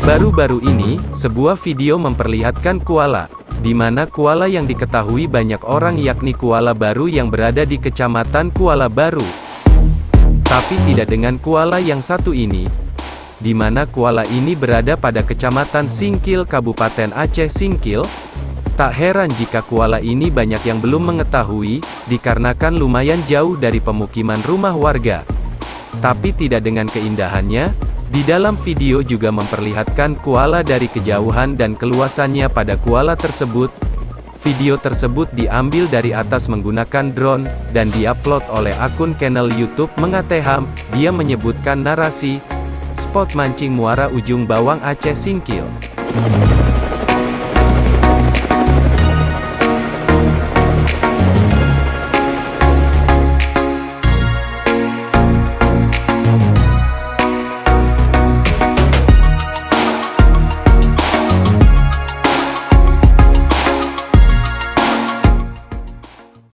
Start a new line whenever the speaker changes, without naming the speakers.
Baru-baru ini, sebuah video memperlihatkan koala, di mana koala yang diketahui banyak orang yakni koala baru yang berada di Kecamatan Kuala Baru. Tapi tidak dengan koala yang satu ini, di mana koala ini berada pada Kecamatan Singkil Kabupaten Aceh Singkil. Tak heran jika koala ini banyak yang belum mengetahui, dikarenakan lumayan jauh dari pemukiman rumah warga. Tapi tidak dengan keindahannya, di dalam video juga memperlihatkan koala dari kejauhan dan keluasannya pada koala tersebut. Video tersebut diambil dari atas menggunakan drone, dan diupload oleh akun channel YouTube Mengateham. Dia menyebutkan narasi, spot mancing muara Ujung Bawang Aceh Singkil.